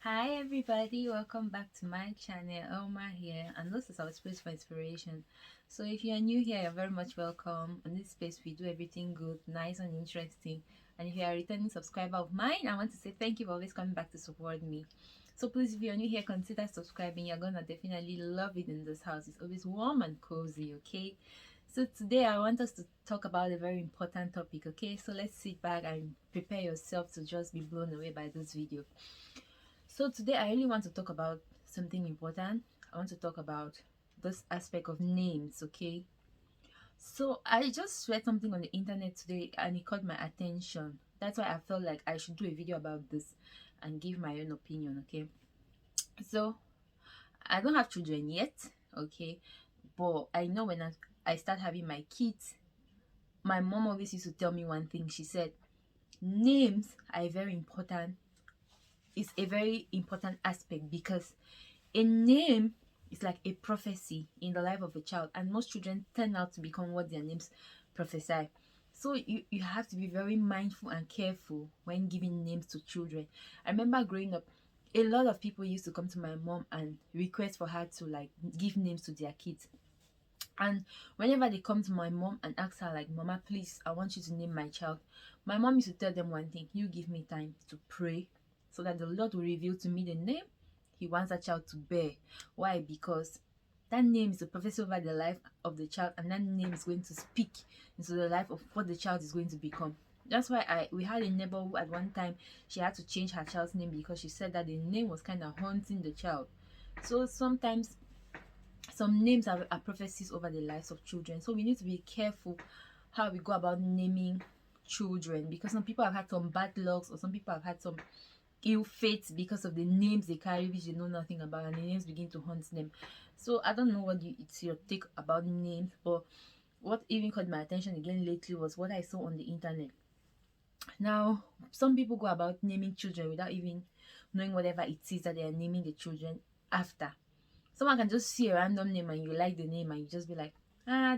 Hi everybody, welcome back to my channel. Elma here, and this is our space for inspiration. So if you are new here, you're very much welcome. In this space we do everything good, nice and interesting. And if you are a returning subscriber of mine, I want to say thank you for always coming back to support me. So please, if you're new here, consider subscribing. You're gonna definitely love it in this house. It's always warm and cozy, okay? So today I want us to talk about a very important topic, okay? So let's sit back and prepare yourself to just be blown away by this video. So today I really want to talk about something important. I want to talk about this aspect of names, okay? So I just read something on the internet today and it caught my attention. That's why I felt like I should do a video about this and give my own opinion, okay? So I don't have children yet, okay? But I know when I start having my kids, my mom always used to tell me one thing. She said, names are very important. It's a very important aspect because a name is like a prophecy in the life of a child, and most children turn out to become what their names prophesy. So you have to be very mindful and careful when giving names to children. I remember growing up, a lot of people used to come to my mom and request for her to like give names to their kids. And whenever they come to my mom and ask her, like, Mama, please, I want you to name my child, my mom used to tell them one thing: you give me time to pray so that the Lord will reveal to me the name He wants that child to bear. Why? Because that name is a prophecy over the life of the child, and that name is going to speak into the life of what the child is going to become. That's why we had a neighbor who at one time she had to change her child's name because she said that the name was kind of haunting the child. So sometimes some names are prophecies over the lives of children, so we need to be careful how we go about naming children, because some people have had some bad lucks, or some people have had some ill fates because of the names they carry which they know nothing about, and the names begin to haunt them. So I don't know what it's your take about names, but what even caught my attention again lately was what I saw on the internet. Now some people go about naming children without even knowing whatever it is that they are naming the children after. Someone can just see a random name and you like the name and you just be like,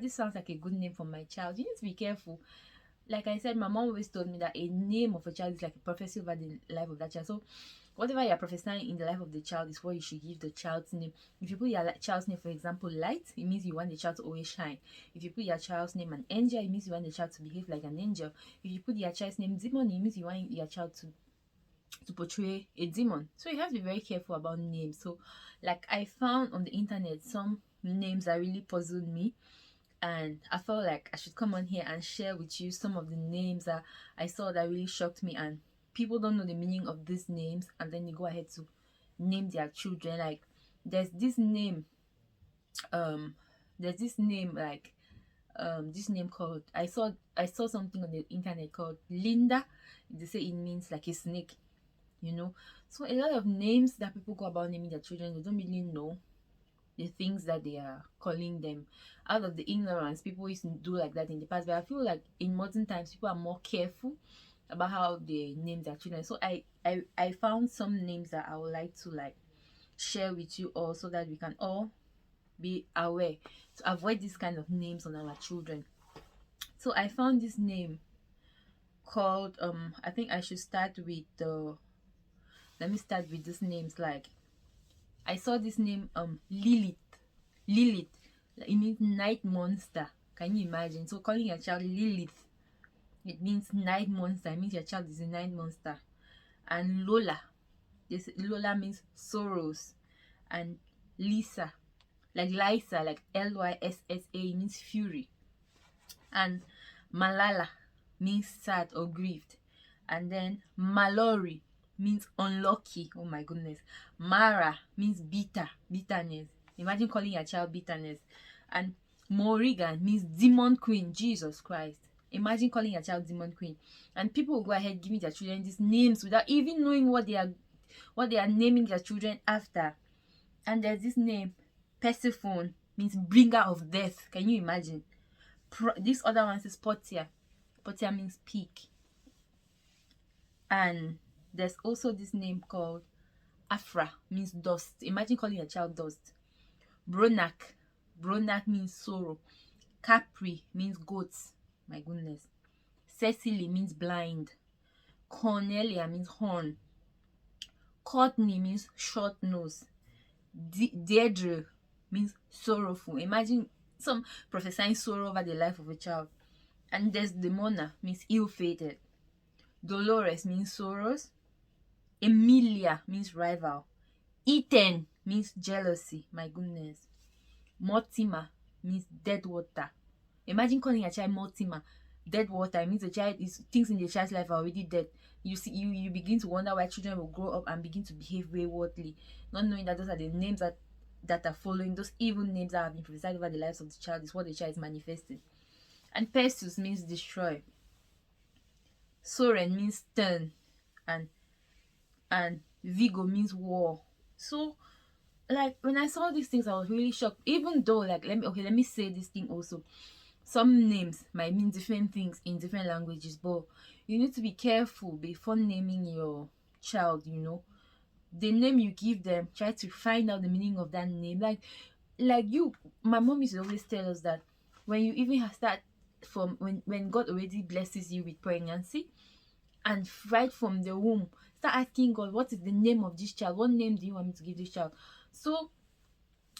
this sounds like a good name for my child. You need to be careful. Like I said, my mom always told me that a name of a child is like a prophecy over the life of that child. So whatever you're prophesying in the life of the child is what you should give the child's name. If you put your child's name, for example, light, it means you want the child to always shine. If you put your child's name an angel, it means you want the child to behave like an angel. If you put your child's name demon, it means you want your child to portray a demon. So you have to be very careful about names. So like I found on the internet some names that really puzzled me, and I felt like I should come on here and share with you some of the names that I saw that really shocked me. And people don't know the meaning of these names, and then they go ahead to name their children. Like there's this name, um there's this name like this name called, I saw something on the internet called Linda. They say it means like a snake. So a lot of names that people go about naming their children, they don't really know the things that they are calling them out of the ignorance. People used to do like that in the past, but I feel like in modern times people are more careful about how they name their children. So I found some names that I would like to like share with you all, so that we can all be aware to avoid this kind of names on our children. So I found this name called, I think I should start with the let me start with these names. Like I saw this name, Lilith. Lilith. Like, it means night monster. Can you imagine? So calling your child Lilith, it means night monster. It means your child is a night monster. And Lola. This Lola means sorrows. And Lisa, like Lysa, like Lyssa, means fury. And Malala means sad or grieved. And then Mallory means unlucky. Oh my goodness. Mara means bitterness. Imagine calling your child bitterness. And Morrigan means demon queen. Jesus Christ. Imagine calling your child demon queen. And people will go ahead giving their children these names without even knowing what they are naming their children after. And there's this name, Persephone, means bringer of death. Can you imagine? This other one says Portia. Portia means peak. And there's also this name called Afra, means dust. Imagine calling a child dust. Bronak. Bronak means sorrow. Capri means goats. My goodness. Cecily means blind. Cornelia means horn. Courtney means short nose. Deirdre means sorrowful. Imagine some prophesying sorrow over the life of a child. And Desdemona means ill-fated. Dolores means sorrows. Emilia means rival. Ethan means jealousy. My goodness. Mortimer means dead water. Imagine calling a child Mortimer. Dead water. It means the child is things in the child's life are already dead. You begin to wonder why children will grow up and begin to behave waywardly, not knowing that those are the names that are following, those evil names that have been prophesied over the lives of the child is what the child is manifesting. And Perseus means destroy. Soren means turn, and Vigo means war. So like when I saw these things, I was really shocked. Even though like let me say this thing also. Some names might mean different things in different languages, but you need to be careful before naming your child, you know. The name you give them, try to find out the meaning of that name. Like my mom used to always tell us that when you even start from when God already blesses you with pregnancy, and right from the womb, start asking God, what is the name of this child? What name do you want me to give this child? So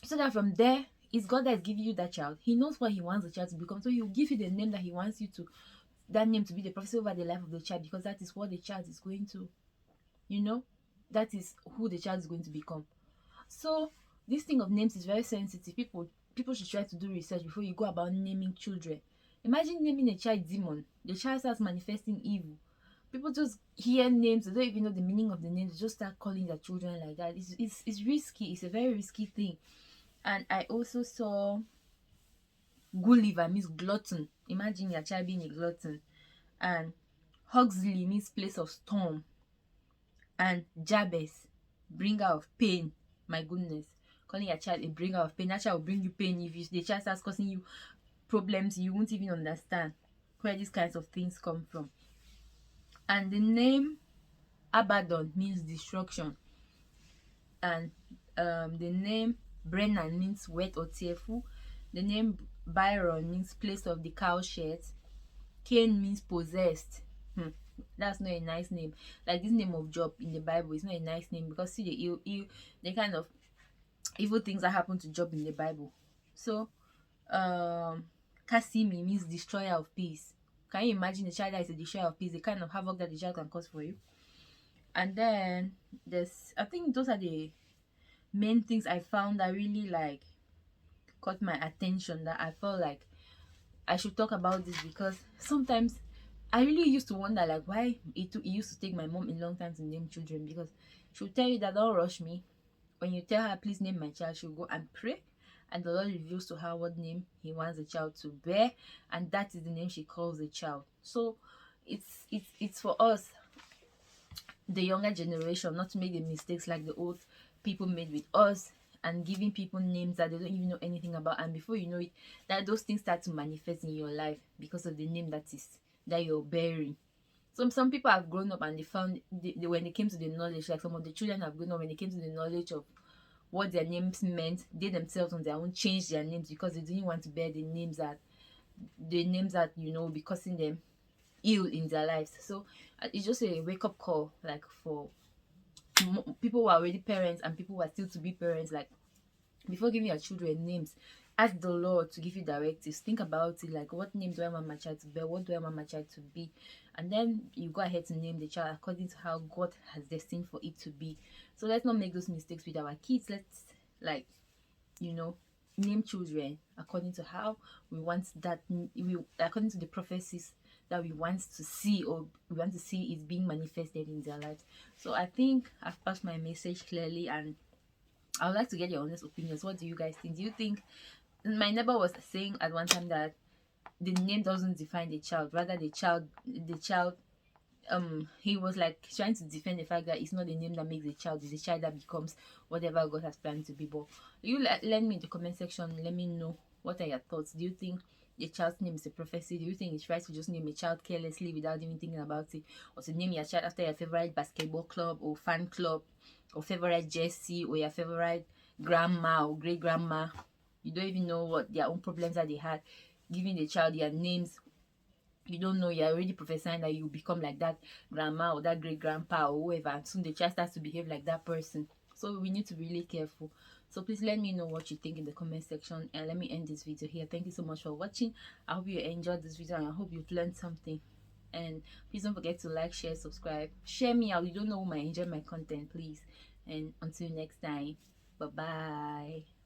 that from there, it's God that is giving you that child. He knows what he wants the child to become. So he'll give you the name that he wants you to, that name to be the prophecy over the life of the child, because that is what the child is going to, you know, that is who the child is going to become. So this thing of names is very sensitive. People should try to do research before you go about naming children. Imagine naming a child demon. The child starts manifesting evil. People just hear names, they don't even know the meaning of the names, they just start calling their children like that. It's risky. It's a very risky thing. And I also saw Gulliver means glutton. Imagine your child being a glutton. And Huxley means place of storm. And Jabez, bringer of pain. My goodness. Calling your child a bringer of pain. That child will bring you pain. If the child starts causing you problems, you won't even understand where these kinds of things come from. And the name Abaddon means destruction. And the name Brennan means wet or tearful. The name Byron means place of the cowshed. Cain means possessed. That's not a nice name. Like this name of Job in the Bible is not a nice name, because see the kind of evil things that happen to Job in the Bible. So Cassimi means destroyer of peace. Can you imagine a child that is a destroyer of peace, the kind of havoc that the child can cause for you? And then I think those are the main things I found that really like caught my attention, that I felt like I should talk about this, because sometimes I really used to wonder like why it used to take my mom a long time to name children, because she'll tell you that don't rush me. When you tell her please name my child, she'll go and pray, and the Lord reveals to her what name he wants the child to bear, and that is the name she calls the child. So it's for us, the younger generation, not to make the mistakes like the old people made with us, and giving people names that they don't even know anything about, and before you know it, that those things start to manifest in your life because of the name that you're bearing. Some people have grown up and they found when they came to the knowledge, like some of the children have grown up, when they came to the knowledge of what their names meant, they themselves on their own changed their names because they didn't want to bear the names that you know be causing them ill in their lives. So it's just a wake-up call, like for people who are already parents and people who are still to be parents. Like before giving your children names, ask the Lord to give you directives. Think about it, like what name do I want my child to bear, what do I want my child to be, and then you go ahead to name the child according to how God has destined for it to be. So let's not make those mistakes with our kids. Let's, like, you know, name children according to how we want that, according to the prophecies that we want to see, or we want to see is being manifested in their lives. So I think I've passed my message clearly, and I would like to get your honest opinions. What do you guys think? Do you think, my neighbor was saying at one time that the name doesn't define the child, rather the child he was like trying to defend the fact that it's not the name that makes the child, it's the child that becomes whatever God has planned to be. But you let me in the comment section, let me know what are your thoughts. Do you think the child's name is a prophecy? Do you think it's right to just name a child carelessly without even thinking about it, or to name your child after your favorite basketball club or fan club, or favorite jersey, or your favorite grandma or great grandma? You don't even know what their own problems that they had, giving the child their names You don't know, you're already prophesying that you become like that grandma or that great grandpa or whoever, and soon the child starts to behave like that person. So we need to be really careful. So please let me know what you think in the comment section, and let me end this video here. Thank you so much for watching. I hope you enjoyed this video, and I hope you've learned something. And please don't forget to like, share, subscribe, share me out. You don't know who might enjoy my content, please. And until next time, bye bye.